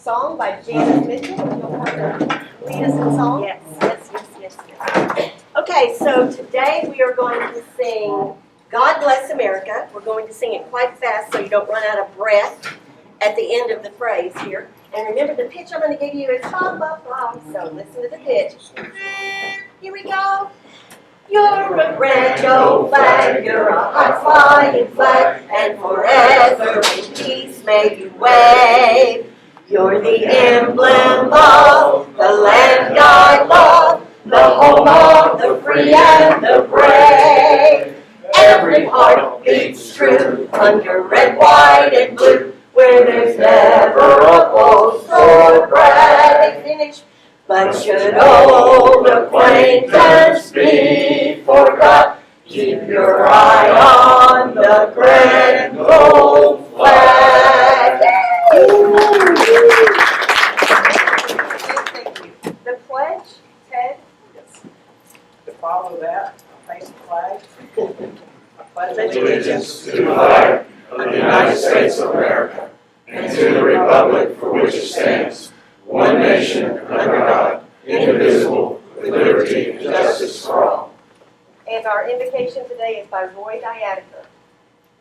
song by Janice Mitchell. You'll want to lead us in song? Yes. Okay, so today we are going to sing God Bless America. We're going to sing it quite fast so you don't run out of breath at the end of the phrase here. And remember, the pitch I'm going to give you is blah, blah, blah. So listen to the pitch. Here we go. You're a grand old flag, you're a high-flying flag, and forever in peace may you wave. You're the emblem of the land I love, the home of the free and the brave. Every heart beats true under red, white, and blue, where there's never a boast or brag. Finish. But should old acquaintance be forgot, keep your eye on the grand old flag. Thank you. The pledge, Ted? Yes. To follow that, face the flag. I pledge Allegiance to the flag of the United States of America and to the republic for which it stands, one nation under God, indivisible, with liberty and justice for all. And our invocation today is by Roy Diadica.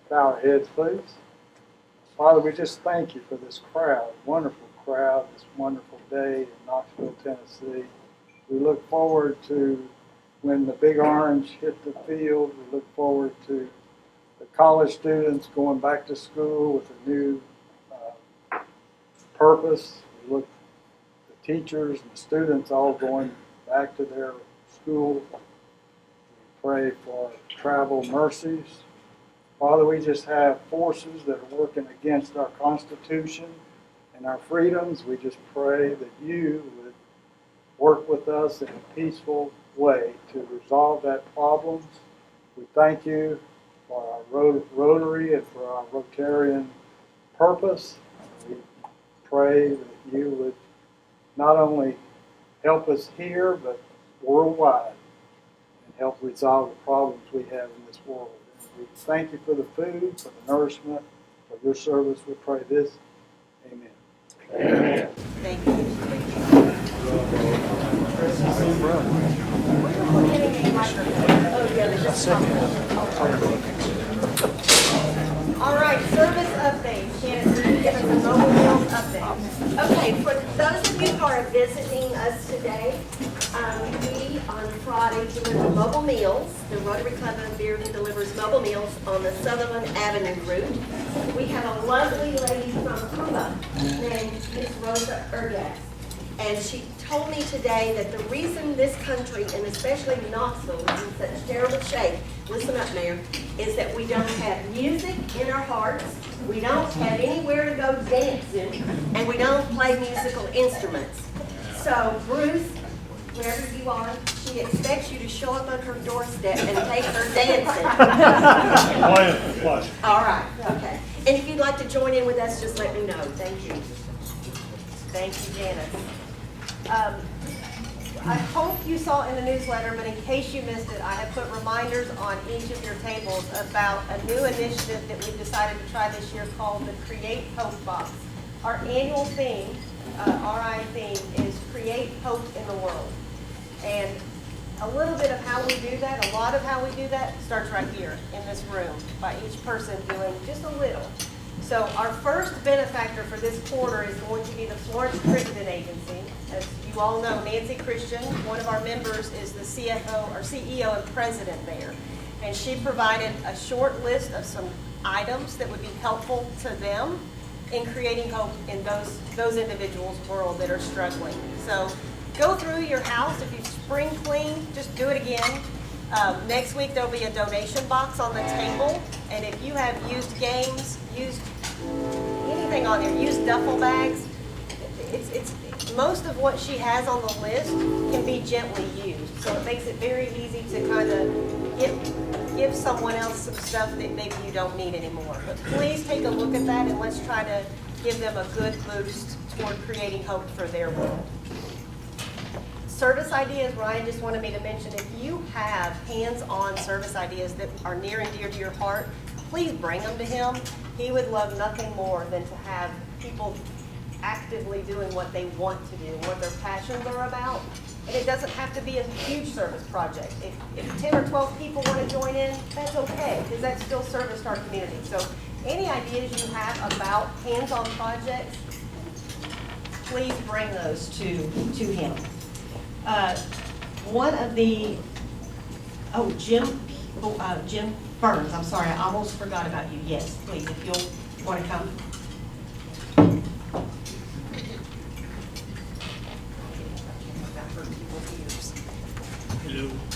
Bow our heads, please. Father, we just thank you for this crowd, wonderful crowd, this wonderful day in Knoxville, Tennessee. We look forward to when the Big Orange hit the field. We look forward to the college students going back to school with a new purpose. We look the teachers and the students all going back to their schools. We pray for travel mercies. Father, we just have forces that are working against our Constitution and our freedoms. We just pray that you would work with us in a peaceful way to resolve that problem. We thank you for our Rotary and for our Rotarian purpose. We pray that you would not only help us here, but worldwide, and help resolve the problems we have in this world. We thank you for the food, for the nourishment, for your service. We pray this. Amen. Amen. Thank All right, service update. Shannon, can you give us a mobile meals update? Okay, for those of you who are visiting us today, we on Friday deliver mobile meals. The Rotary Club of Bearden delivers mobile meals on the Sutherland Avenue route. We have a lovely lady from Cuba named Miss Rosa Ergas. And she told me today that the reason this country, and especially Knoxville, is in such terrible shape, listen up, Mayor, is that we don't have music in our hearts, we don't have anywhere to go dancing, and we don't play musical instruments. So, Bruce, wherever you are, she expects you to show up on her doorstep and take her dancing. All right, okay. And if you'd like to join in with us, just let me know. Thank you. Thank you, Janice. I hope you saw in the newsletter, but in case you missed it, I have put reminders on each of your tables about a new initiative that we've decided to try this year called the Create Hope Box. Our annual theme, RI theme, is Create Hope in the World. And a little bit of how we do that, a lot of how we do that, starts right here in this room by each person doing just a little. So our first benefactor for this quarter is going to be the Florence Crittenden Agency. As you all know, Nancy Christian, one of our members, is the CFO or CEO and president there. And she provided a short list of some items that would be helpful to them in creating hope in those individuals' world that are struggling. So go through your house. If you spring clean, just do it again. Next week there'll be a donation box on the table, and if you have used games, used anything on there, used duffel bags, it's most of what she has on the list can be gently used. So it makes it very easy to kind of give someone else some stuff that maybe you don't need anymore. But please take a look at that and let's try to give them a good boost toward creating hope for their world. Service ideas, Ryan just wanted me to mention, if you have hands-on service ideas that are near and dear to your heart, please bring them to him. He would love nothing more than to have people actively doing what they want to do, what their passions are about. And it doesn't have to be a huge service project. If 10 or 12 people want to join in, that's okay, because that's still service to our community. So any ideas you have about hands-on projects, please bring those to him. One of the, Jim Burns, I'm sorry, I almost forgot about you. Yes, please, if you'll want to come.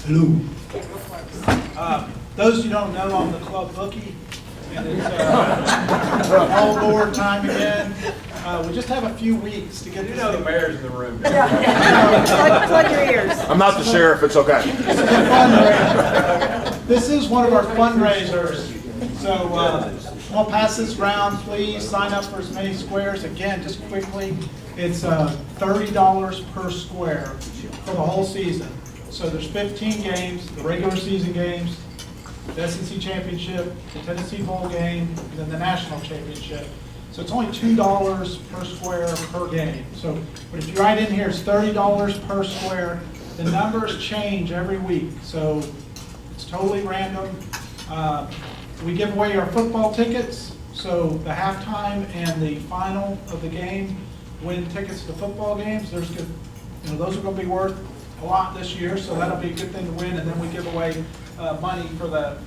Hello. Those who don't know, I'm the club bookie. And it's all board time again. We just have a few weeks to get. You know the mayor's in the room. Plug your ears. I'm not the sheriff, it's okay. This is one of our fundraisers. So I'll pass this round. Please sign up for as many squares. Again, just quickly, it's $30 per square for the whole season. So there's 15 games, the regular season games, the S&C Championship, the Tennessee Bowl game, and then the National Championship. So it's only $2 per square per game. So, but if you write in here, it's $30 per square. The numbers change every week, so it's totally random. We give away our football tickets, so the halftime and the final of the game win tickets to football games. Those are going to be worth a lot this year, so that'll be a good thing to win. And then we give away money for the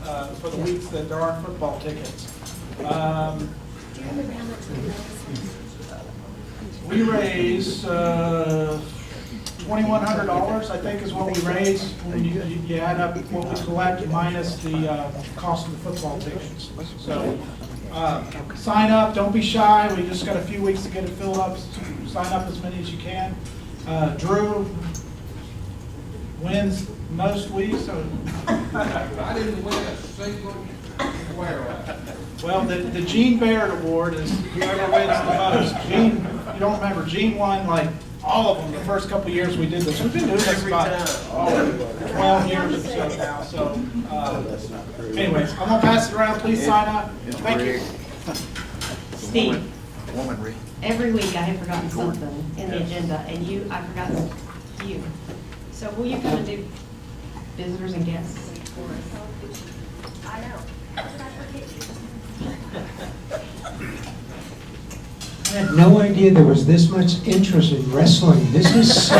weeks that there aren't football tickets. We raise $2,100, I think, is what we raise when you add up what we collect minus the cost of the football tickets. So sign up, don't be shy. We just got a few weeks to get it filled up. Sign up as many as you can. Drew wins most weeks. So I didn't win a single square. well, the Gene Baird Award is whoever wins the most. Gene, you don't remember, Gene won like all of them the first couple of years we did this. We've been doing this about 12 years or so now. So anyways, I'm going to pass it around. Please sign up. Thank you. Steve, every week I have forgotten something in the agenda, and I forgot you. So will you come and do visitors and guests? I know. How did I forget you? I had no idea there was this much interest in wrestling. This is so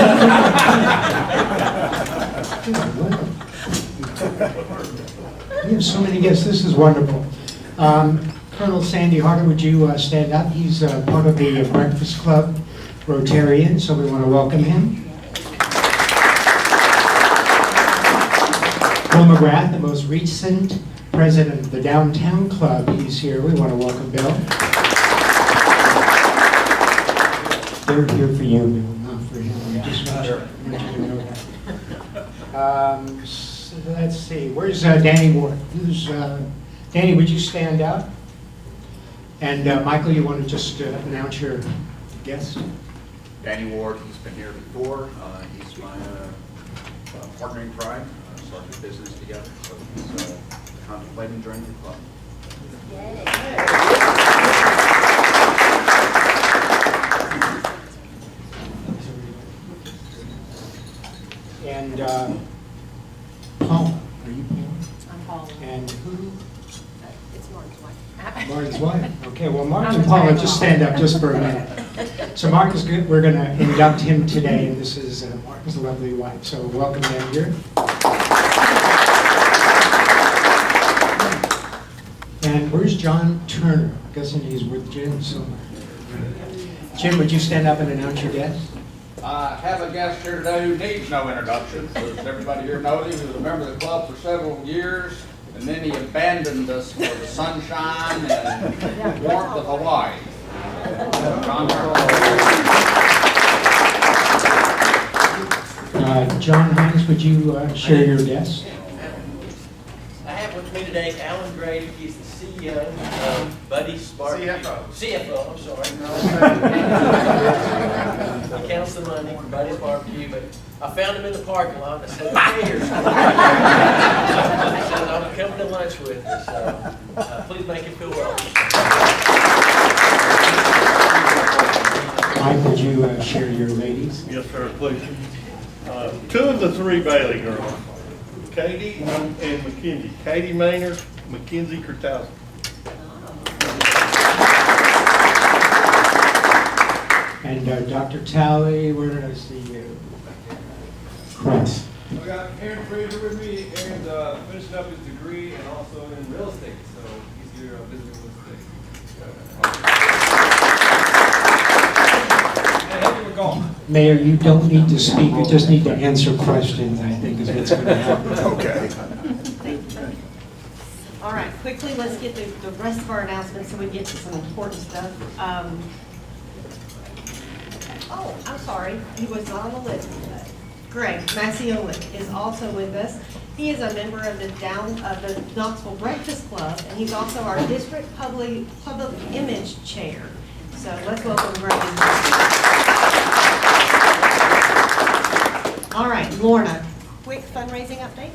we have so many guests. This is wonderful. Colonel Sandy Harder, would you stand up? He's part of the Breakfast Club Rotarian, so we want to welcome him. Bill McGrath, the most recent president of the Downtown Club, he's here. We want to welcome Bill. They're here for you, Bill, not for him. I just want you to know that. So let's see. Where's Danny Ward? Danny, would you stand up? And Michael, you want to just announce your guest? Danny Ward, he's been here before. He's my partner in crime. Started business together. So he's contemplating joining the club. And Paula, are you Paula? I'm Paula. And who? It's Martin's wife. Martin's wife. Okay, well, Martin and Paula, just stand up just for a minute. So Mark is good. We're going to induct him today, and this is Martin's lovely wife. So welcome them here. And where's John Turner? I'm guessing he's with Jim somewhere. Jim, would you stand up and announce your guest? I have a guest here today who needs no introduction. As everybody here knows, he was a member of the club for several years, and then he abandoned us for the sunshine and warmth of Hawaii. John Turner. John Hines, would you share your guest? I have with me today Alan Grady. He's the CEO of Buddy's Barbecue. CFO, I'm sorry. He counts the money for Buddy's Barbecue, but I found him in the parking lot. I said, "Hey, here's he said, I'm coming to lunch with you, so please make him feel welcome." Mike, would you share your ladies? Yes, sir, please. Two of the three Bailey girls, Katie and Mackenzie. Katie Maynard, Mackenzie Kurtowski. And Dr. Talley, where did I see you? Chris. I got Aaron Fraser with me. Aaron's finishing up his degree and also in real estate, so he's here visiting with us today. Hey, how you going? Mayor, you don't need to speak, you just need to answer questions, I think is what's going to happen. Okay. All right, quickly, let's get the rest of our announcements so we get to some important stuff. Oh, I'm sorry, he was not on the list today. Greg Macioli is also with us. He is a member of the Knoxville Breakfast Club, and he's also our district public image chair. So let's welcome Greg. All right, Lorna, quick fundraising update.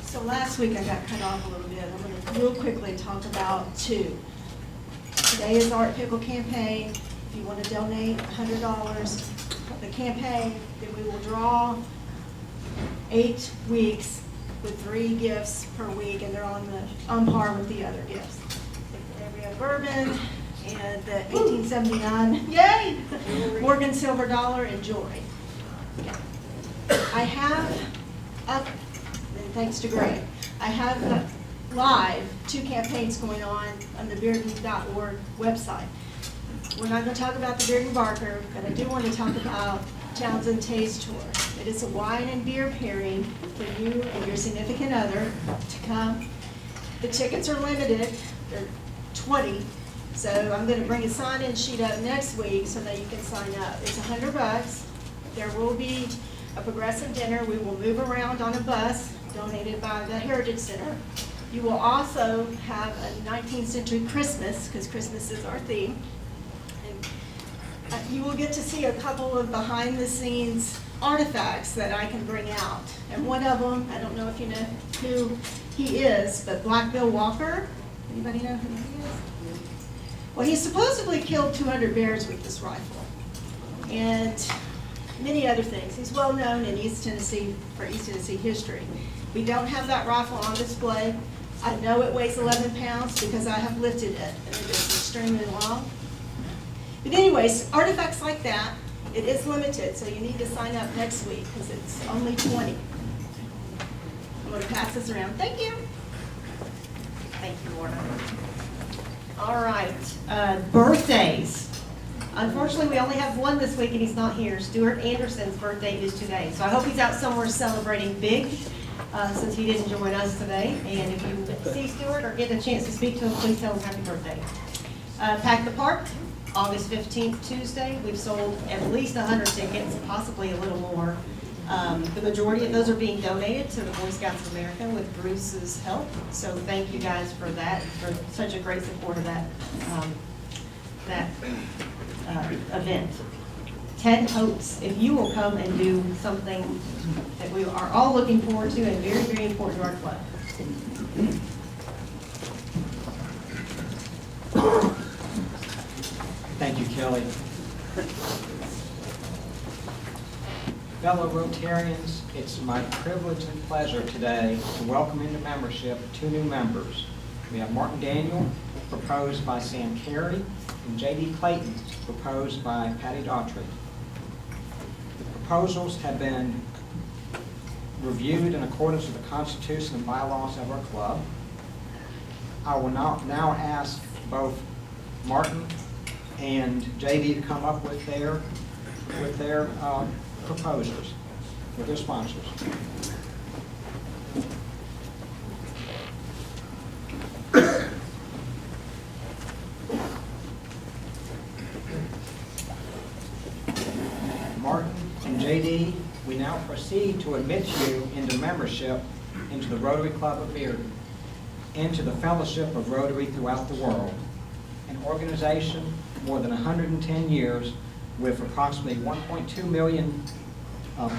So last week I got cut off a little bit. I'm going to real quickly talk about two. Today is Art Pickle campaign. If you want to donate $100, the campaign, then we will draw 8 weeks with 3 gifts per week, and they're on par with the other gifts. We have bourbon and the 1879, yay, Morgan silver dollar and jewelry. I have up, and thanks to Greg, I have live 2 campaigns going on the Bearden.org website. We're not going to talk about the Bearden Barker, but I do want to talk about Townsend Tay's tour. It is a wine and beer pairing for you and your significant other to come. The tickets are limited, they're 20, so I'm going to bring a sign-in sheet up next week so that you can sign up. It's $100. There will be a progressive dinner. We will move around on a bus donated by the Heritage Center. You will also have a 19th century Christmas, because Christmas is our theme. And you will get to see a couple of behind-the-scenes artifacts that I can bring out. And one of them, I don't know if you know who he is, but Black Bill Walker. Anybody know who he is? Well, he supposedly killed 200 bears with this rifle. And many other things. He's well known in East Tennessee for East Tennessee history. We don't have that rifle on display. I know it weighs 11 pounds because I have lifted it, and it is extremely long. But anyways, artifacts like that, it is limited, so you need to sign up next week because it's only 20. I'm going to pass this around. Thank you. Thank you, Lorna. All right, birthdays. Unfortunately, we only have one this week and he's not here. Stuart Anderson's birthday is today. So I hope he's out somewhere celebrating big since he didn't join us today. And if you see Stuart or get a chance to speak to him, please tell him happy birthday. Pack the Park, August 15th, Tuesday. We've sold at least 100 tickets, possibly a little more. The majority of those are being donated to the Boy Scouts of America with Bruce's help. So thank you guys for that, for such a great support of that, event. Ted hopes if you will come and do something that we are all looking forward to and very, very important to our club. Thank you, Kelly. Fellow Rotarians, it's my privilege and pleasure today to welcome into membership 2 new members. We have Martin Daniel, proposed by Sam Carey, and J.D. Clayton, proposed by Patty Daughtry. The proposals have been reviewed in accordance with the Constitution and bylaws of our club. I will now ask both Martin and J.D. to come up with their proposers, with their sponsors. Martin and J.D., we now proceed to admit you into membership into the Rotary Club of Bearden, into the Fellowship of Rotary throughout the world, an organization more than 110 years with approximately 1.2 million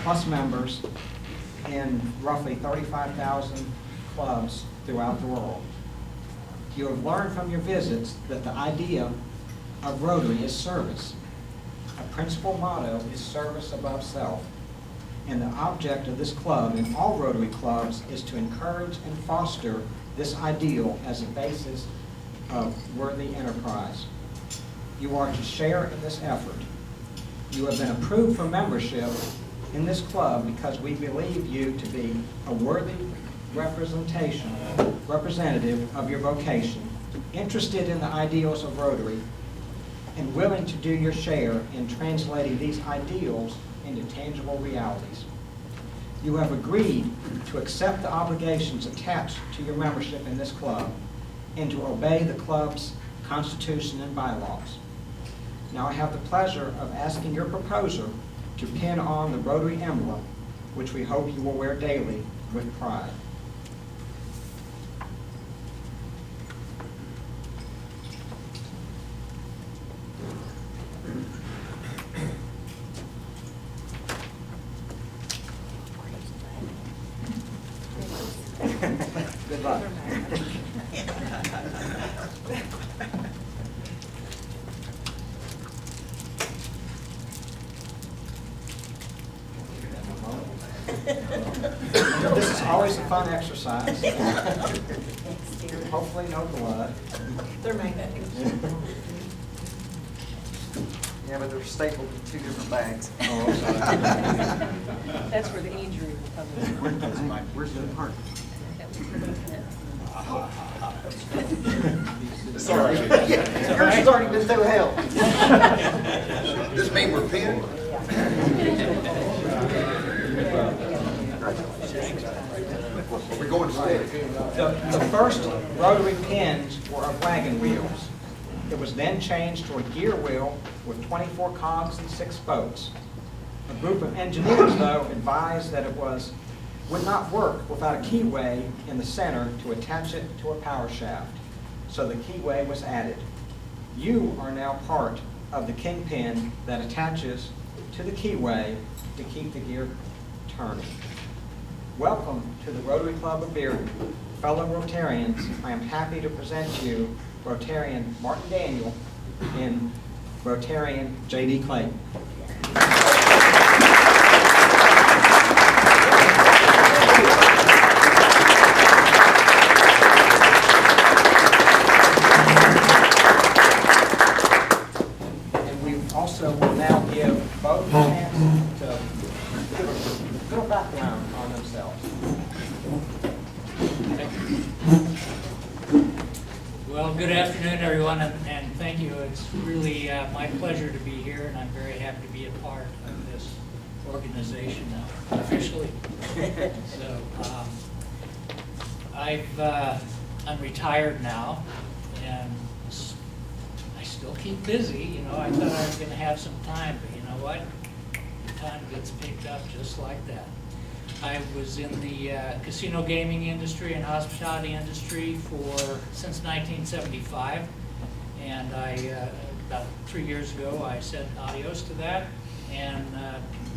plus members in roughly 35,000 clubs throughout the world. You have learned from your visits that the idea of Rotary is service. A principal motto is service above self. And the object of this club and all Rotary clubs is to encourage and foster this ideal as a basis of worthy enterprise. You are to share in this effort. You have been approved for membership in this club because we believe you to be a worthy representative of your vocation, interested in the ideals of Rotary, and willing to do your share in translating these ideals into tangible realities. You have agreed to accept the obligations attached to your membership in this club and to obey the club's constitution and bylaws. Now I have the pleasure of asking your proposer to pin on the Rotary emblem, which we hope you will wear daily with pride. Good luck. This is always a fun exercise. Hopefully no blood. They're magnets. Yeah, but they're stapled in two different bags. Oh, sorry. That's where the injury will come in. Where's the heart? Sorry. Yours has already been through hell. This mean we're pinned? We're going steady. The first rotary pins were of wagon wheels. It was then changed to a gear wheel with 24 cogs and 6 spokes. A group of engineers, though, advised that it would not work without a keyway in the center to attach it to a power shaft. So the keyway was added. You are now part of the kingpin that attaches to the keyway to keep the gear turning. Welcome to the Rotary Club of Bearden. Fellow Rotarians, I am happy to present to you Rotarian Martin Daniel and Rotarian J.D. Clayton. And we also will now give both a chance to give a little background on themselves. Well, good afternoon, everyone, and thank you. It's really my pleasure to be here, and I'm very happy to be a part of this organization now, officially. So, I'm retired now, and I still keep busy. You know, I thought I was going to have some time, but you know what? The time gets picked up just like that. I was in the casino gaming industry and hospitality industry since 1975, and about 3 years ago I said adios to that and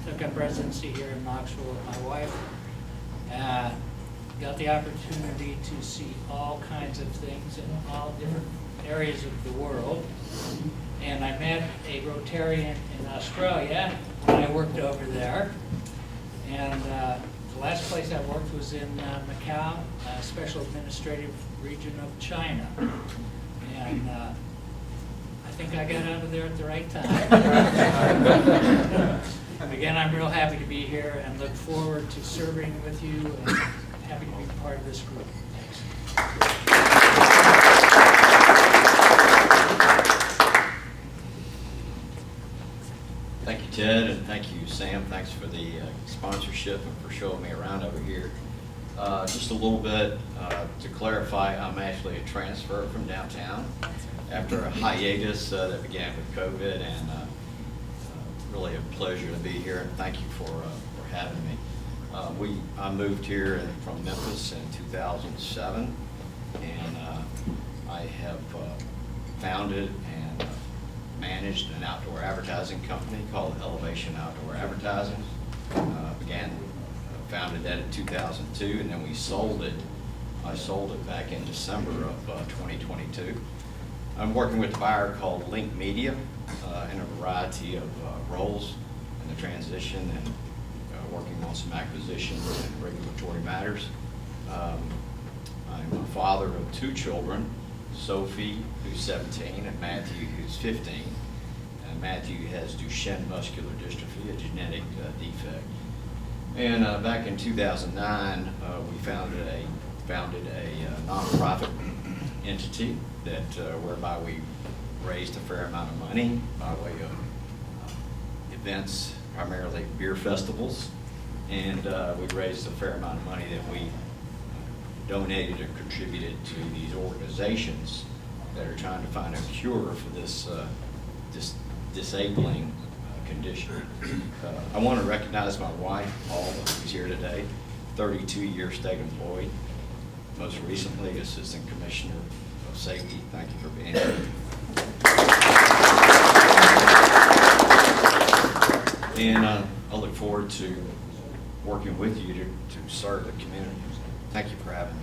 took up residency here in Knoxville with my wife. Got the opportunity to see all kinds of things in all different areas of the world, and I met a Rotarian in Australia when I worked over there. And the last place I worked was in Macau, Special Administrative Region of China. And I think I got out of there at the right time. Again, I'm real happy to be here and look forward to serving with you and happy to be part of this group. Thanks. Thank you, Ted, and thank you, Sam. Thanks for the sponsorship and for showing me around over here. Just a little bit to clarify, I'm actually a transfer from downtown after a hiatus that began with COVID, and really a pleasure to be here, and thank you for having me. I moved here from Memphis in 2007, and I have founded and managed an outdoor advertising company called Elevation Outdoor Advertising. Founded that in 2002, and then we sold it I sold it back in December of 2022. I'm working with a buyer called Link Media in a variety of roles in the transition and working on some acquisitions and regulatory matters. I'm a father of 2 children, Sophie, who's 17, and Matthew, who's 15. Matthew has Duchenne muscular dystrophy, a genetic defect. And back in 2009, we founded a nonprofit entity that whereby we raised a fair amount of money by way of events, primarily beer festivals, and we raised a fair amount of money that we donated or contributed to these organizations that are trying to find a cure for this disabling condition. I want to recognize my wife, Paul, who's here today, 32-year state employee, most recently Assistant Commissioner of Safety. Thank you for being here. And I look forward to working with you to serve the community. Thank you for having me.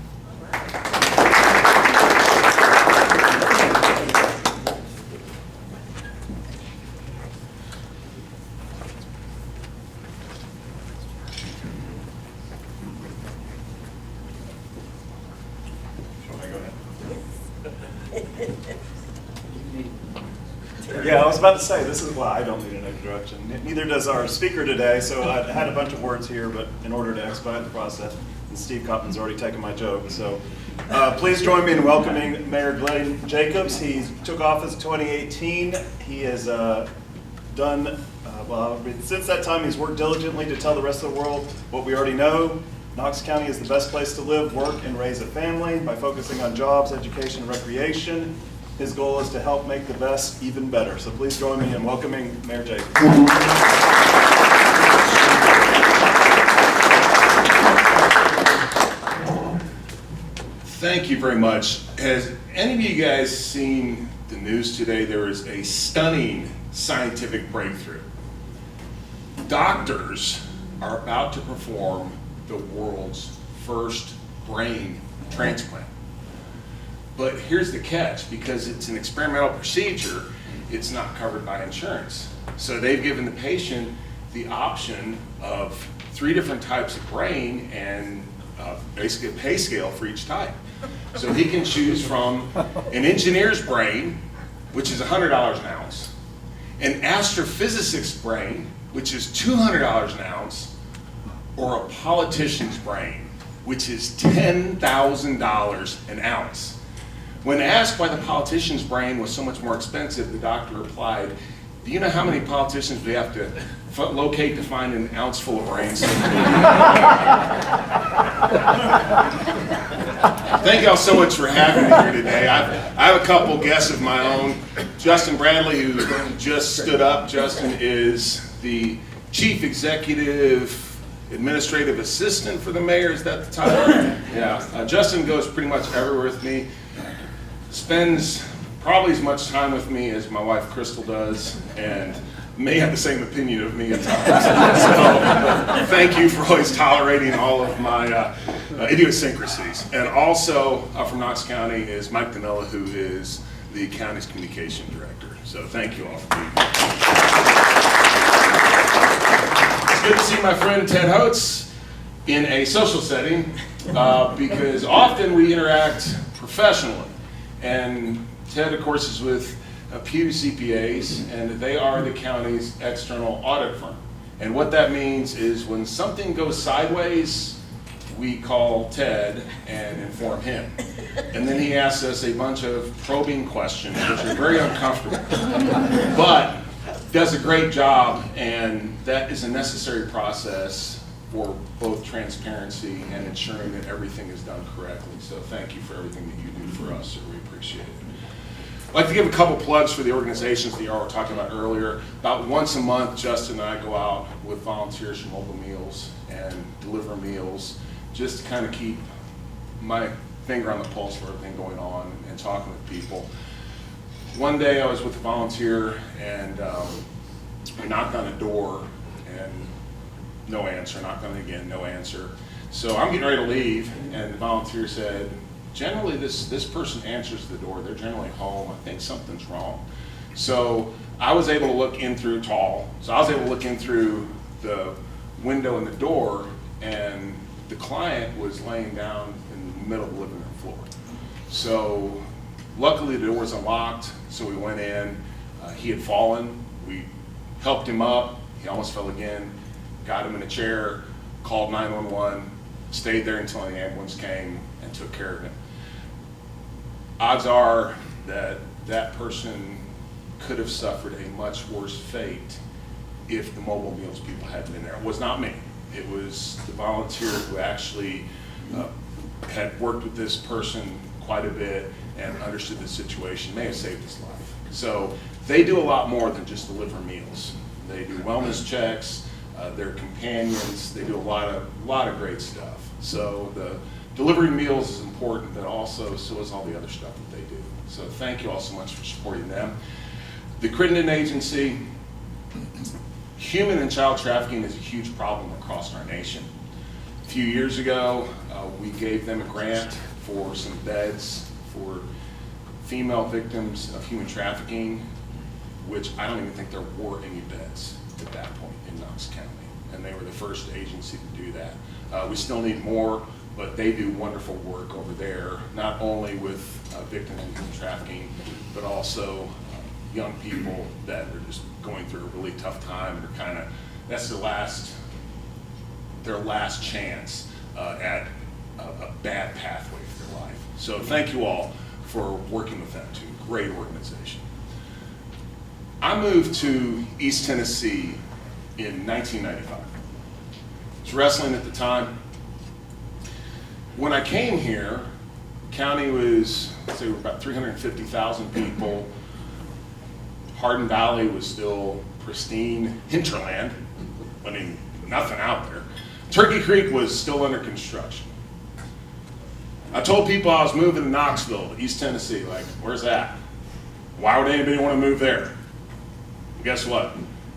Yeah, I was about to say, well, I don't need an introduction. Neither does our speaker today, so I had a bunch of words here, but in order to expedite the process, and Steve Coppman's already taken my joke. So please join me in welcoming Mayor Glenn Jacobs. He took office in 2018. He has done, since that time, he's worked diligently to tell the rest of the world what we already know. Knox County is the best place to live, work, and raise a family by focusing on jobs, education, and recreation. His goal is to help make the best even better. So please join me in welcoming Mayor Jacobs. Thank you very much. Has any of you guys seen the news today? There is a stunning scientific breakthrough. Doctors are about to perform the world's first brain transplant. But here's the catch, because it's an experimental procedure, it's not covered by insurance. So they've given the patient the option of 3 different types of brain and basically a pay scale for each type. So he can choose from an engineer's brain, which is $100 an ounce, an astrophysicist's brain, which is $200 an ounce, or a politician's brain, which is $10,000 an ounce. When asked why the politician's brain was so much more expensive, the doctor replied, "Do you know how many politicians we have to locate to find an ounce full of brains?" Thank y'all so much for having me here today. I have a couple guests of my own. Justin Bradley, who just stood up. Justin is the Chief Executive Administrative Assistant for the mayor. Is that the title? Yeah. Justin goes pretty much everywhere with me. Spends probably as much time with me as my wife Crystal does, and may have the same opinion of me at times. So thank you for always tolerating all of my idiosyncrasies. And also from Knox County is Mike Danella, who is the county's communication director. So thank you all for being here. It's good to see my friend Ted Hoetz in a social setting because often we interact professionally. And Ted, of course, is with Pew CPAs, and they are the county's external audit firm. And what that means is when something goes sideways, we call Ted and inform him. And then he asks us a bunch of probing questions, which are very uncomfortable, but does a great job, and that is a necessary process for both transparency and ensuring that everything is done correctly. So thank you for everything that you do for us, so we appreciate it. I'd like to give a couple plugs for the organizations that you all were talking about earlier. About once a month, Justin and I go out with volunteers from Mobile Meals and deliver meals, just to kind of keep my finger on the pulse for everything going on and talking with people. One day I was with a volunteer and we knocked on a door and no answer, knocked on it again, no answer. So I'm getting ready to leave, and the volunteer said, generally this person answers the door. They're generally home. I think something's wrong. So I was able to look in through so I was able to look in through the window in the door, and the client was laying down in the middle of the living room floor. So luckily the door was unlocked, so we went in. He had fallen. We helped him up. He almost fell again. Got him in a chair, called 911, stayed there until the ambulance came and took care of him. Odds are that that person could have suffered a much worse fate if the mobile meals people hadn't been there. It was not me. It was the volunteer who actually had worked with this person quite a bit and understood the situation, may have saved his life. So they do a lot more than just deliver meals. They do wellness checks, they're companions, they do a lot of great stuff. So the delivering meals is important, but also so is all the other stuff that they do. So thank you all so much for supporting them. The Crittenden Agency, human and child trafficking is a huge problem across our nation. A few years ago, we gave them a grant for some beds for female victims of human trafficking, which I don't even think there were any beds at that point in Knox County. And they were the first agency to do that. We still need more, but they do wonderful work over there, not only with victims of human trafficking, but also young people that are just going through a really tough time and are kind of, that's their last chance at a bad pathway for their life. So thank you all for working with them too. Great organization. I moved to East Tennessee in 1995. I was wrestling at the time. When I came here, the county was, I'd say, about 350,000 people. Hardin Valley was still pristine hinterland. I mean, nothing out there. Turkey Creek was still under construction. I told people I was moving to Knoxville, to East Tennessee, like, where's that? Why would anybody want to move there? And guess what?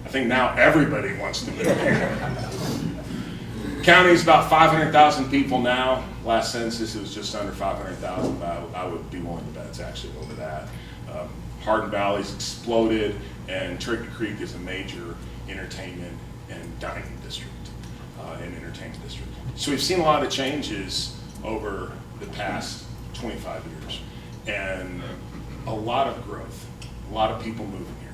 I think now everybody wants to move there. County's about 500,000 people now. Last census, it was just under 500,000. I would be willing to bet it's actually over that. Hardin Valley's exploded, and Turkey Creek is a major entertainment and dining district, and entertainment district. So we've seen a lot of changes over the past 25 years, and a lot of growth, a lot of people moving here.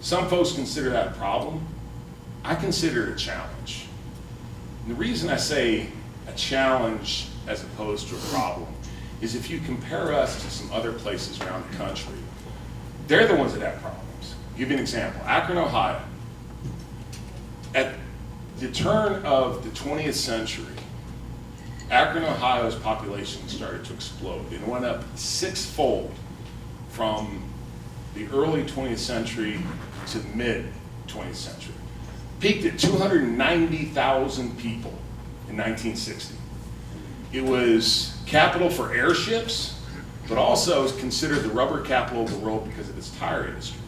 Some folks consider that a problem. I consider it a challenge. And the reason I say a challenge as opposed to a problem is if you compare us to some other places around the country, they're the ones that have problems. I'll give you an example. Akron, Ohio. At the turn of the 20th century, Akron, Ohio's population started to explode. It went up sixfold from the early 20th century to the mid 20th century. Peaked at 290,000 people in 1960. It was capital for airships, but also is considered the rubber capital of the world because of its tire industry.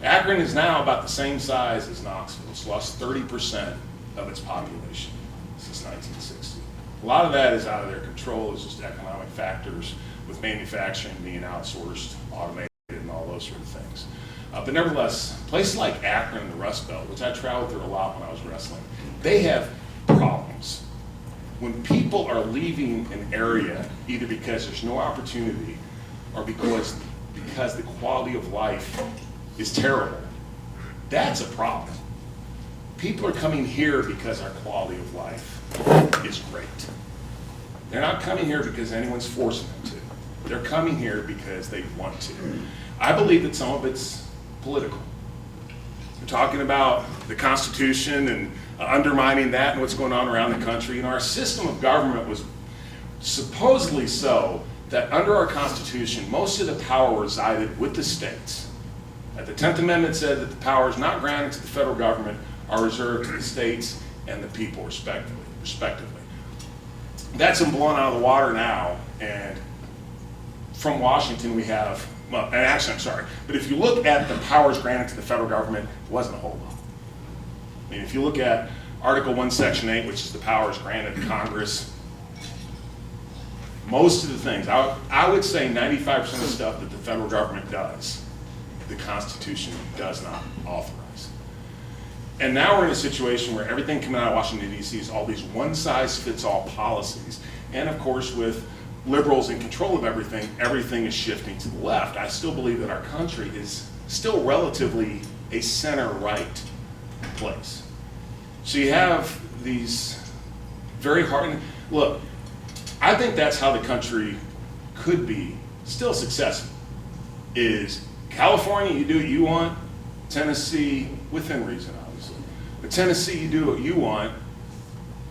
Akron is now about the same size as Knoxville. It's lost 30% of its population since 1960. A lot of that is out of their control. It's just economic factors with manufacturing being outsourced, automated, and all those sort of things. But nevertheless, places like Akron and the Rust Belt, which I traveled through a lot when I was wrestling, they have problems. When people are leaving an area, either because there's no opportunity or because the quality of life is terrible, that's a problem. People are coming here because our quality of life is great. They're not coming here because anyone's forcing them to. They're coming here because they want to. I believe that some of it's political. We're talking about the Constitution and undermining that and what's going on around the country. And our system of government was supposedly so that under our Constitution, most of the power resided with the states. The 10th Amendment said that the powers not granted to the federal government are reserved to the states and the people respectively. That's been blown out of the water now, and from Washington we have, well, and actually, I'm sorry, but if you look at the powers granted to the federal government, it wasn't a whole lot. I mean, if you look at Article 1, Section 8, which is the powers granted to Congress, most of the things, I would say 95% of the stuff that the federal government does, the Constitution does not authorize. And now we're in a situation where everything coming out of Washington, D.C. is all these one-size-fits-all policies. And of course, with liberals in control of everything, everything is shifting to the left. I still believe that our country is still relatively a center-right place. So you have these very hard, look, I think that's how the country could be still successful, is California, you do what you want, Tennessee, within reason, obviously, but Tennessee, you do what you want,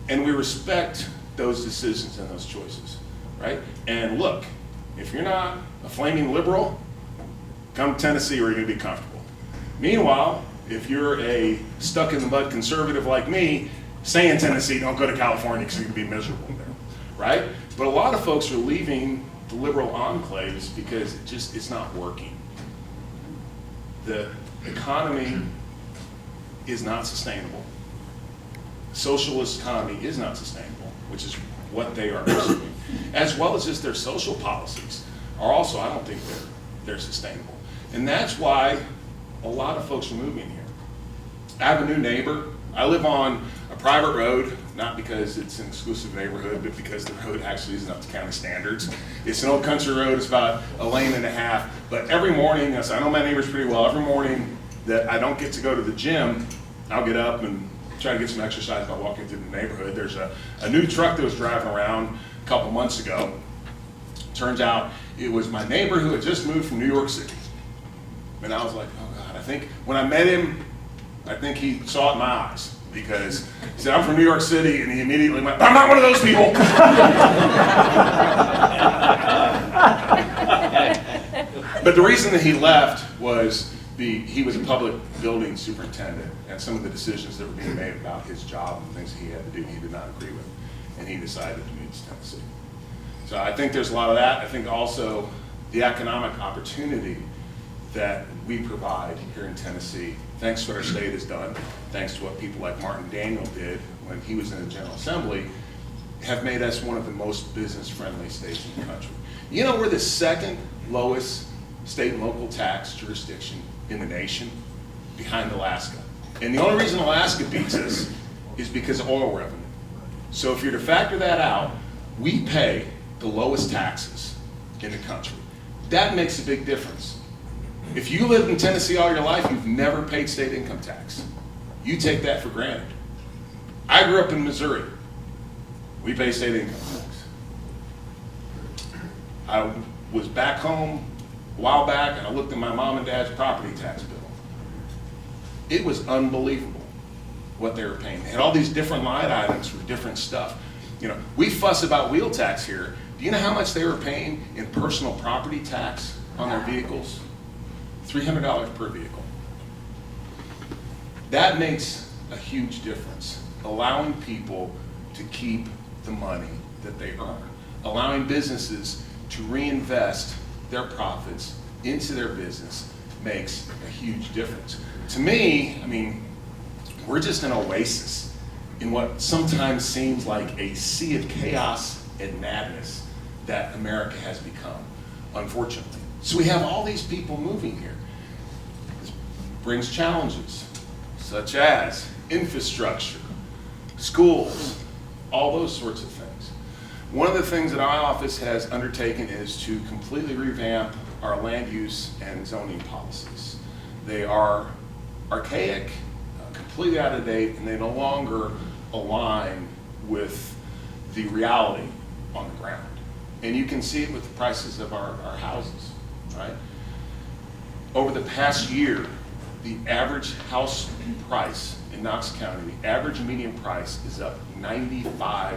and we respect those decisions and those choices, right? And look, if you're not a flaming liberal, come to Tennessee where you're gonna be comfortable. Meanwhile, if you're a stuck-in-the-mud conservative like me, stay in Tennessee, don't go to California because you're gonna be miserable there, right? But a lot of folks are leaving the liberal enclaves because it's not working. The economy is not sustainable. Socialist economy is not sustainable, which is what they are pursuing, as well as just their social policies are also, I don't think they're sustainable. And that's why a lot of folks are moving here. I have a new neighbor. I live on a private road, not because it's an exclusive neighborhood, but because the road actually isn't up to county standards. It's an old country road, it's about a lane and a half, but every morning, I know my neighbors pretty well, every morning that I don't get to go to the gym, I'll get up and try to get some exercise by walking through the neighborhood. There's a new truck that was driving around a couple months ago. Turns out it was my neighbor who had just moved from New York City. And I was like, oh God, I think when I met him, I think he saw it in my eyes, because he said, I'm from New York City, and he immediately went, I'm not one of those people. But the reason that he left was he was a public building superintendent, and some of the decisions that were being made about his job and things he had to do, he did not agree with, and he decided to move to Tennessee. So I think there's a lot of that. I think also the economic opportunity that we provide here in Tennessee, thanks to what our state has done, thanks to what people like Martin Daniel did when he was in the General Assembly, have made us one of the most business-friendly states in the country. You know, we're the second lowest state and local tax jurisdiction in the nation, behind Alaska. And the only reason Alaska beats us is because of oil revenue. So if you're to factor that out, we pay the lowest taxes in the country. That makes a big difference. If you lived in Tennessee all your life, you've never paid state income tax. You take that for granted. I grew up in Missouri. We pay state income tax. I was back home a while back, and I looked at my mom and dad's property tax bill. It was unbelievable what they were paying. They had all these different line items for different stuff. You know, we fuss about wheel tax here. Do you know how much they were paying in personal property tax on their vehicles? $300 per vehicle. That makes a huge difference, allowing people to keep the money that they earn, allowing businesses to reinvest their profits into their business makes a huge difference. To me, I mean, we're just an oasis in what sometimes seems like a sea of chaos and madness that America has become, unfortunately. So we have all these people moving here. This brings challenges, such as infrastructure, schools, all those sorts of things. One of the things that our office has undertaken is to completely revamp our land use and zoning policies. They are archaic, completely out of date, and they no longer align with the reality on the ground. And you can see it with the prices of our houses, right? Over the past year, the average house price in Knox County, the average median price is up $95,000.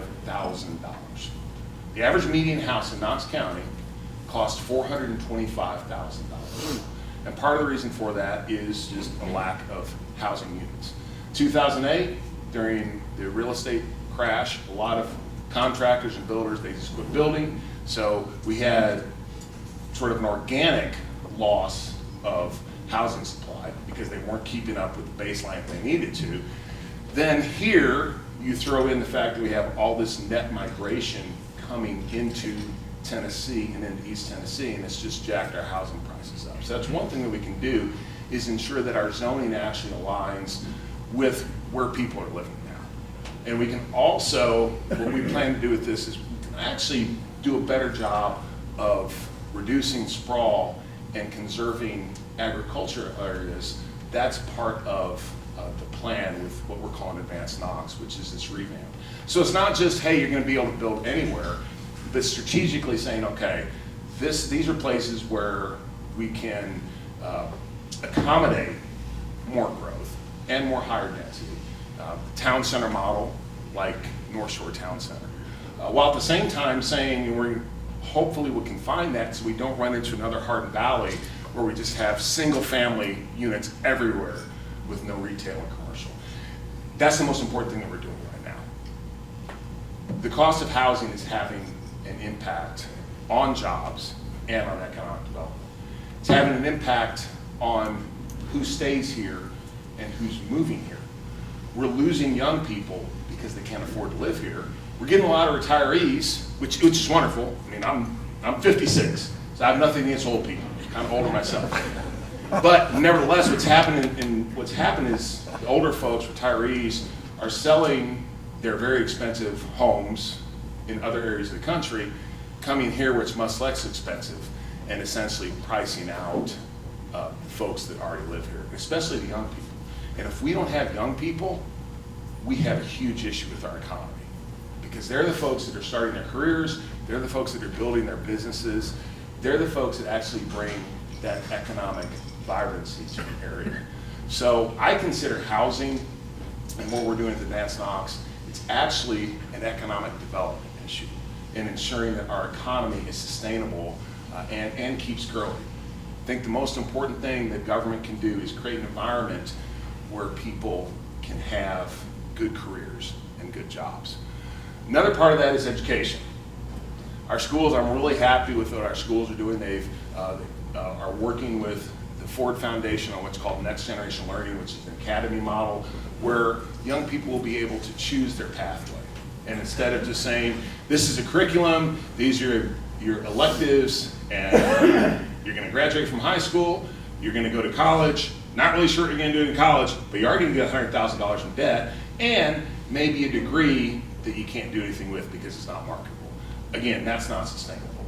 The average median house in Knox County cost $425,000. And part of the reason for that is just a lack of housing units. 2008, during the real estate crash, a lot of contractors and builders, they just quit building. So we had sort of an organic loss of housing supply because they weren't keeping up with the baseline they needed to. Then here, you throw in the fact that we have all this net migration coming into Tennessee and into East Tennessee, and it's just jacked our housing prices up. So that's one thing that we can do, is ensure that our zoning actually aligns with where people are living now. And we can also, what we plan to do with this is actually do a better job of reducing sprawl and conserving agriculture areas. That's part of the plan with what we're calling Advanced Knox, which is this revamp. So it's not just, hey, you're gonna be able to build anywhere, but strategically saying, okay, these are places where we can accommodate more growth and more higher density. Town center model, like North Shore Town Center. While at the same time saying hopefully we can find that so we don't run into another Hardin Valley where we just have single family units everywhere with no retail and commercial. That's the most important thing that we're doing right now. The cost of housing is having an impact on jobs and on economic development. It's having an impact on who stays here and who's moving here. We're losing young people because they can't afford to live here. We're getting a lot of retirees, which is wonderful. I mean, I'm 56, so I have nothing against old people. I'm older myself. But nevertheless, what's happened is the older folks, retirees, are selling their very expensive homes in other areas of the country, coming here where it's much less expensive, and essentially pricing out folks that already live here, especially the young people. And if we don't have young people, we have a huge issue with our economy, because they're the folks that are starting their careers, they're the folks that are building their businesses, they're the folks that actually bring that economic vibrancy to an area. So I consider housing and what we're doing at Advanced Knox, it's actually an economic development issue in ensuring that our economy is sustainable and keeps growing. I think the most important thing that government can do is create an environment where people can have good careers and good jobs. Another part of that is education. Our schools, I'm really happy with what our schools are doing. They are working with the Ford Foundation on what's called Next Generation Learning, which is an academy model where young people will be able to choose their pathway. And instead of just saying, this is a curriculum, these are your electives, and you're gonna graduate from high school, you're gonna go to college, not really sure what you're gonna do in college, but you are gonna get $100,000 in debt, and maybe a degree that you can't do anything with because it's not marketable. Again, that's not sustainable.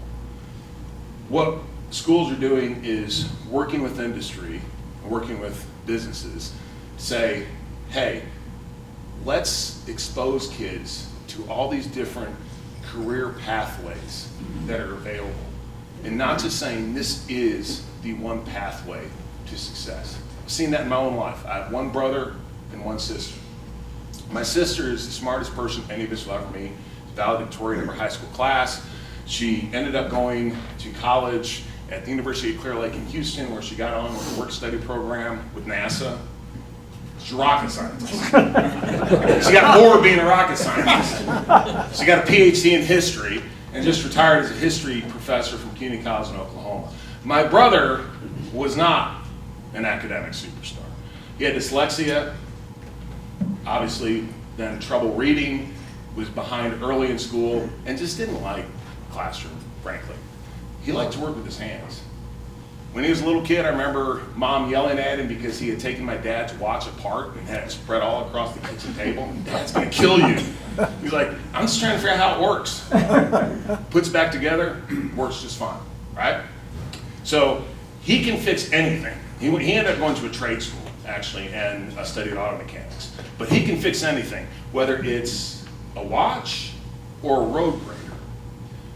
What schools are doing is working with industry, working with businesses, say, hey, let's expose kids to all these different career pathways that are available. And not just saying this is the one pathway to success. I've seen that in my own life. I have one brother and one sister. My sister is the smartest person any of us will ever meet. She's valedictorian of her high school class. She ended up going to college at the University of Clear Lake in Houston, where she got on with a work-study program with NASA. She's a rocket scientist. She got bored being a rocket scientist. She got a PhD in history and just retired as a history professor from Community College in Oklahoma. My brother was not an academic superstar. He had dyslexia, obviously then trouble reading, was behind early in school, and just didn't like classroom, frankly. He liked to work with his hands. When he was a little kid, I remember Mom yelling at him because he had taken my dad's watch apart and had it spread all across the kitchen table. Dad's gonna kill you. He's like, I'm just trying to figure out how it works. Puts it back together, works just fine, right? So he can fix anything. He ended up going to a trade school, actually, and studied auto mechanics. But he can fix anything, whether it's a watch or a road grader.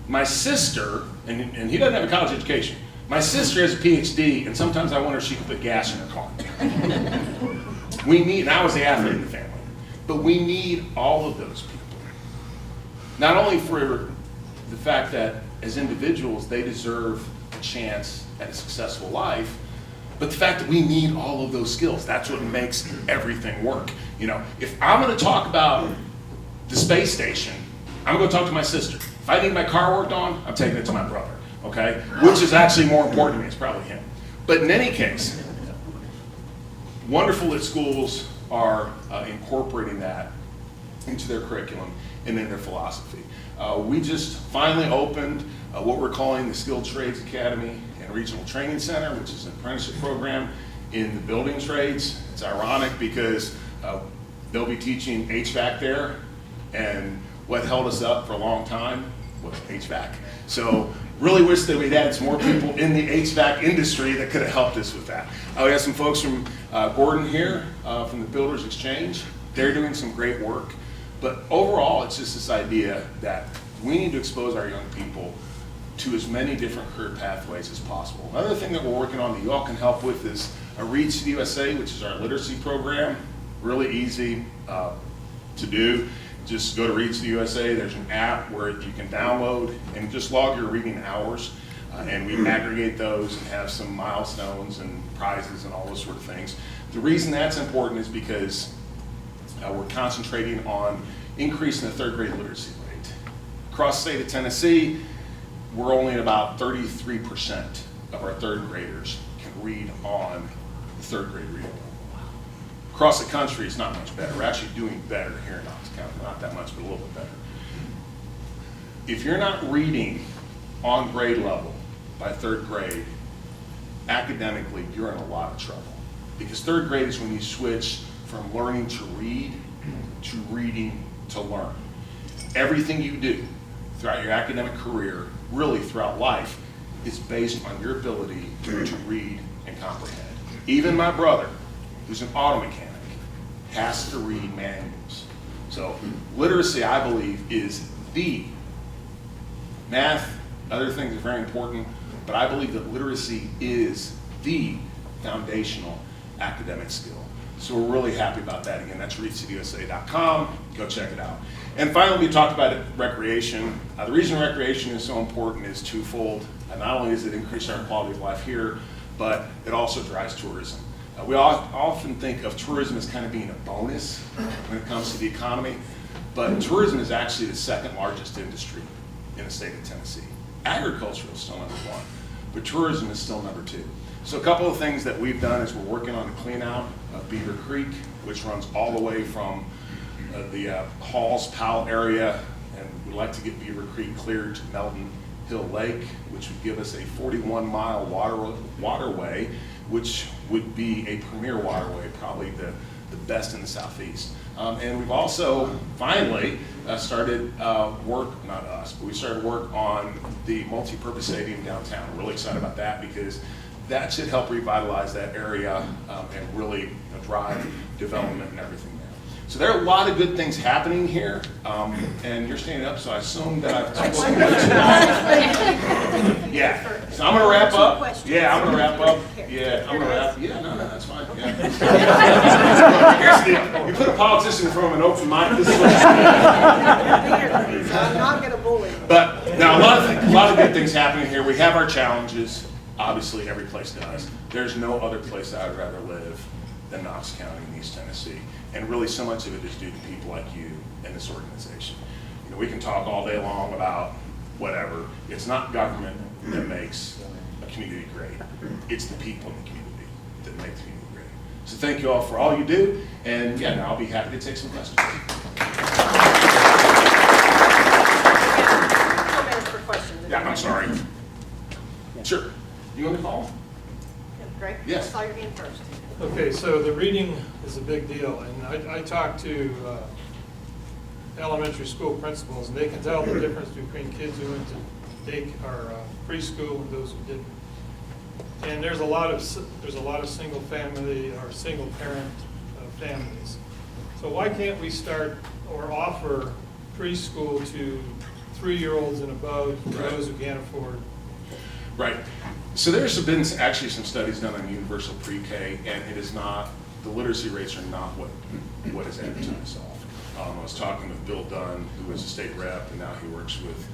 My sister, and he doesn't have a college education, my sister has a PhD, and sometimes I wonder if she can put gas in her car. We need, and I was the athlete in the family, but we need all of those people. Not only for the fact that as individuals, they deserve a chance at a successful life, but the fact that we need all of those skills. That's what makes everything work. You know, if I'm gonna talk about the space station, I'm gonna talk to my sister. If I need my car worked on, I'm taking it to my brother, okay? Which is actually more important to me, it's probably him. But in any case, wonderful that schools are incorporating that into their curriculum and in their philosophy. We just finally opened what we're calling the Skilled Trades Academy and Regional Training Center, which is an apprenticeship program in the building trades. It's ironic because they'll be teaching HVAC there, and what held us up for a long time was HVAC. So really wish that we'd had some more people in the HVAC industry that could have helped us with that. We have some folks from Gordon here from the Builders Exchange. They're doing some great work. But overall, it's just this idea that we need to expose our young people to as many different career pathways as possible. Another thing that we're working on that you all can help with is a Read City USA, which is our literacy program. Really easy to do. Just go to Read City USA. There's an app where you can download and just log your reading hours. And we aggregate those and have some milestones and prizes and all those sort of things. The reason that's important is because we're concentrating on increasing the third grade literacy rate. Across the state of Tennessee, we're only at about 33% of our third graders can read on the third grade reading level. Across the country, it's not much better. We're actually doing better here in Knox County. Not that much, but a little bit better. If you're not reading on grade level by third grade, academically, you're in a lot of trouble. Because third grade is when you switch from learning to read to reading to learn. Everything you do throughout your academic career, really throughout life, is based on your ability to read and comprehend. Even my brother, who's an auto mechanic, has to read manuals. So literacy, I believe, is the math. Other things are very important, but I believe that literacy is the foundational academic skill. So we're really happy about that. Again, that's readcityusa.com. Go check it out. And finally, we talked about recreation. The reason recreation is so important is twofold. Not only does it increase our quality of life here, but it also drives tourism. We often think of tourism as kind of being a bonus when it comes to the economy, but tourism is actually the second largest industry in the state of Tennessee. Agriculture is still number one, but tourism is still number two. So a couple of things that we've done is we're working on a clean out of Beaver Creek, which runs all the way from the Halls, Powell area, and we'd like to get Beaver Creek cleared to Melton Hill Lake, which would give us a 41-mile waterway, which would be a premier waterway, probably the best in the southeast. And we've also finally started work, not us, but we started work on the multi-purpose stadium downtown. We're really excited about that because that should help revitalize that area and really drive development and everything there. So there are a lot of good things happening here, and you're standing up, so I assume that I've told some Yeah, so I'm gonna wrap up. Yeah, I'm gonna wrap up. Yeah, I'm gonna wrap. Yeah, no, that's fine. Yeah. Here's the deal. You put a politician in front of an open mic, this is what I'm not gonna bully. But now a lot of good things happening here. We have our challenges. Obviously, every place does. There's no other place that I'd rather live than Knox County in East Tennessee. And really so much of it is due to people like you and this organization. You know, we can talk all day long about whatever. It's not government that makes a community great. It's the people in the community that make the community great. So thank you all for all you do. And yeah, now I'll be happy to take some questions. 4 minutes for questions. Yeah, I'm sorry. Sure. You want me to call? Greg? Yes. I saw your hand first. Okay, so the reading is a big deal, and I talked to elementary school principals, and they can tell the difference between kids who went to preschool and those who didn't. And there's a lot of single family or single parent families. So why can't we start or offer preschool to 3-year-olds and above for those who can't afford? Right. So there's been actually some studies done on universal pre-K, and it is not, the literacy rates are not what is advertised off. I was talking with Bill Dunn, who was a state rep, and now he works with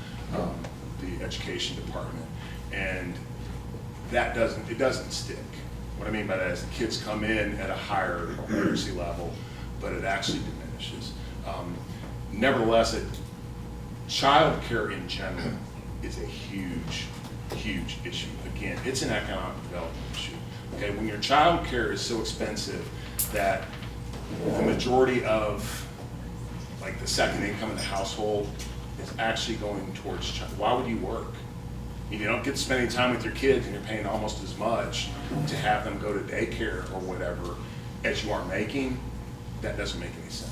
the education department, and that doesn't stick. What I mean by that is the kids come in at a higher literacy level, but it actually diminishes. Nevertheless, child care in general is a huge issue. Again, it's an economic development issue. Okay, when your child care is so expensive that the majority of, like, the second income in the household is actually going towards child. Why would you work? If you don't get to spend any time with your kids and you're paying almost as much to have them go to daycare or whatever as you are making, that doesn't make any sense.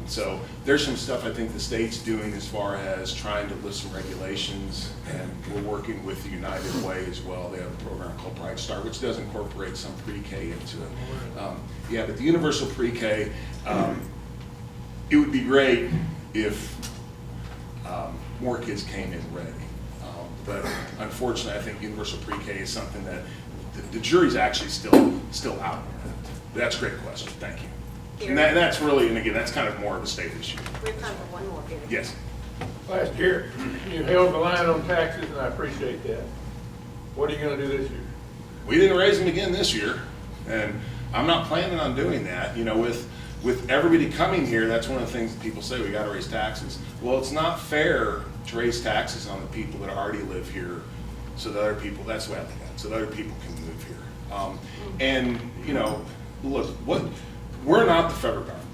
So there's some stuff I think the state's doing as far as trying to lift some regulations, and we're working with the United Way as well. They have a program called Bright Start, which does incorporate some pre-K into it. Yeah, but the universal pre-K, it would be great if more kids came in ready. But unfortunately, I think universal pre-K is something that the jury's actually still out on that. That's a great question, thank you. And that's really, and again, that's kind of more of a state issue. We have time for one more, Peter. Yes. Last year, you held the line on taxes, and I appreciate that. What are you gonna do this year? We didn't raise them again this year, and I'm not planning on doing that. You know, with everybody coming here, that's one of the things that people say, we gotta raise taxes. Well, it's not fair to raise taxes on the people that already live here, so that other people, that's the way I think of it, so that other people can move here. And, you know, look, we're not the federal government.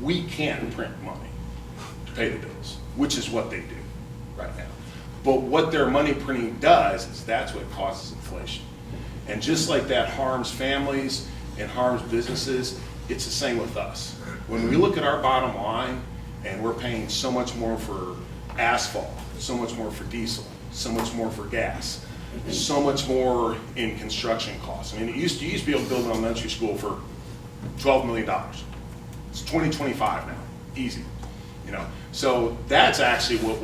We can't print money to pay the bills, which is what they do right now. But what their money printing does is that's what causes inflation. And just like that harms families and harms businesses, it's the same with us. When we look at our bottom line and we're paying so much more for asphalt, so much more for diesel, so much more for gas, so much more in construction costs. I mean, you used to be able to build an elementary school for $12 million. It's 2025 now, easy. You know, so that's actually what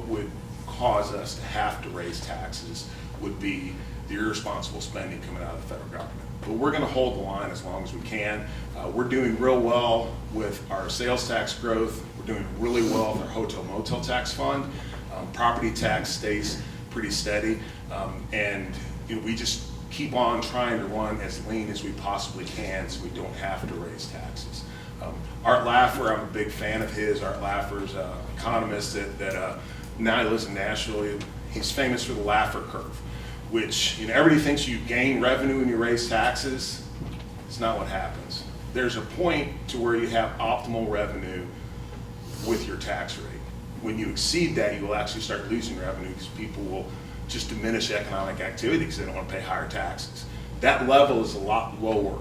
would cause us to have to raise taxes, would be the irresponsible spending coming out of the federal government. But we're going to hold the line as long as we can. We're doing real well with our sales tax growth. We're doing really well with our hotel motel tax fund. Property tax stays pretty steady, and you know, we just keep on trying to run as lean as we possibly can so we don't have to raise taxes. Art Laffer, I'm a big fan of his. Art Laffer's an economist that now he lives in Nashville. He's famous for the Laffer curve, which, you know, everybody thinks you gain revenue when you raise taxes. It's not what happens. There's a point to where you have optimal revenue with your tax rate. When you exceed that, you will actually start losing revenue because people will just diminish economic activity because they don't want to pay higher taxes. That level is a lot lower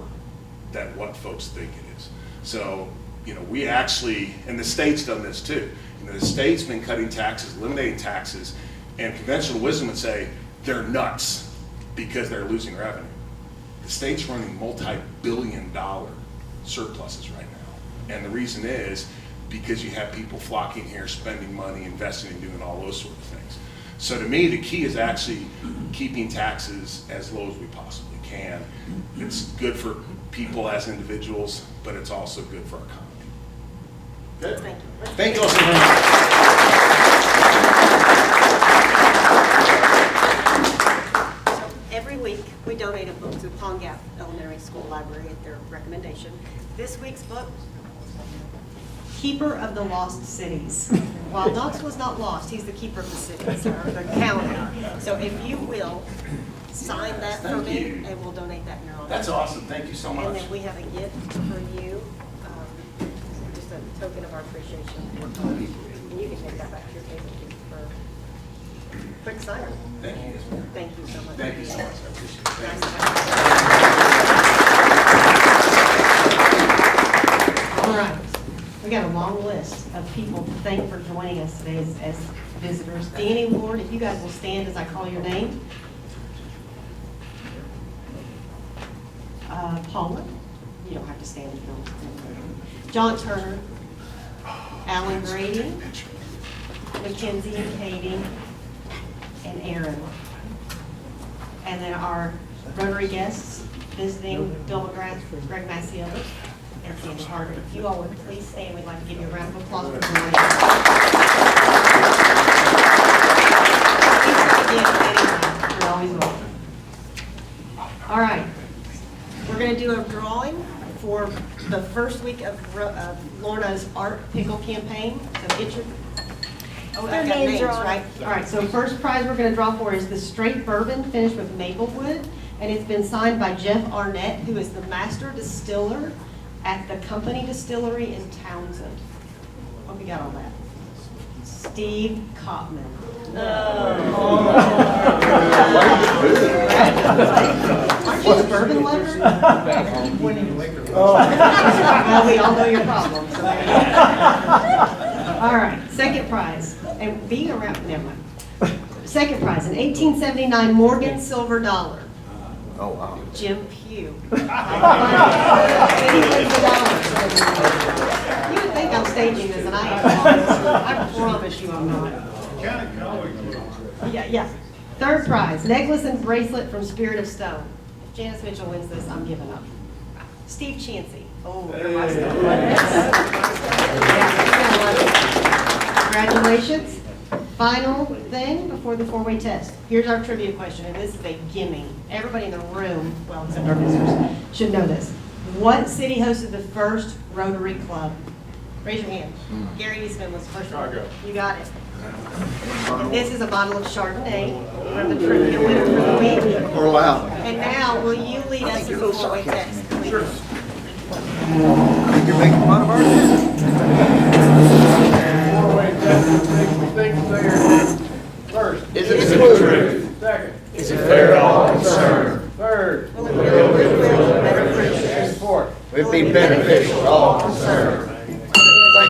than what folks think it is. So, you know, we actually, and the state's done this too. You know, the state's been cutting taxes, eliminating taxes, and conventional wisdom would say they're nuts because they're losing revenue. The state's running multi-billion-dollar surpluses right now. And the reason is because you have people flocking here, spending money, investing, and doing all those sort of things. So to me, the key is actually keeping taxes as low as we possibly can. It's good for people as individuals, but it's also good for our economy. Good? Thank you. Thank you all so much. So every week, we donate a book to Pond Gap Elementary School Library at their recommendation. This week's book, Keeper of the Lost Cities. While Knox was not lost, he's the keeper of the cities, or the county. So if you will, sign that for me, and we'll donate that in your honor. That's awesome. Thank you so much. And then we have a gift for you, just a token of our appreciation. And you can take that back to your table for quick signer. Thank you. Thank you so much. Thank you so much. I appreciate it. Nice Thank to have you. All right. We got a long list of people to thank for joining us today as visitors. Danny, Ward, if you guys will stand as I call your name. Paula, you don't have to stand if you don't. John Turner, Alan Grady, Mackenzie and Katie, and Aaron. And then our Rotary guests visiting Bill McGrath, Greg Maciel, and Sandy Harder. If you all would please stand, we'd like to give you a round of applause for joining us. You're always welcome. All right. We're going to do a drawing for the first week of Lorna's Art Pickle campaign. So get your Their names are on right? it. All right, so first prize we're going to draw for is the straight bourbon finished with Maplewood, and it's been signed by Jeff Arnett, who is the master distiller at the company distillery in Townsend. Hope you got all that. Steve Kopman. Aren't you a bourbon lover? Well, we all know your problems. So there you go. All right, second prize, and being around, never mind. Second prize, an 1879 Morgan silver dollar. Oh, wow. Jim Pugh. 80 wins the dollar. You would think I'm staging this, and I am not. I promise you I'm not. Yeah. Third prize, necklace and bracelet from Spirit of Stone. If Janice Mitchell wins this, I'm giving up. Steve Chansey. Oh, you're my stuff. Congratulations. Final thing before the four-way test. Here's our trivia question, and this is a gimme. Everybody in the room, well, except our visitors, should know this. What city hosted the first Rotary Club? Raise your hand. Gary Eastman was the first one. Chicago. You got it. And this is a bottle of Chardonnay from the trivia winner for the week. Oh, wow. And now, will you lead us through the four-way test, please? I think you're making fun of our First. Is it true? Second. Is it fair to all concerned? Third. Will it be better? And fourth. Would it be beneficial to all concerned?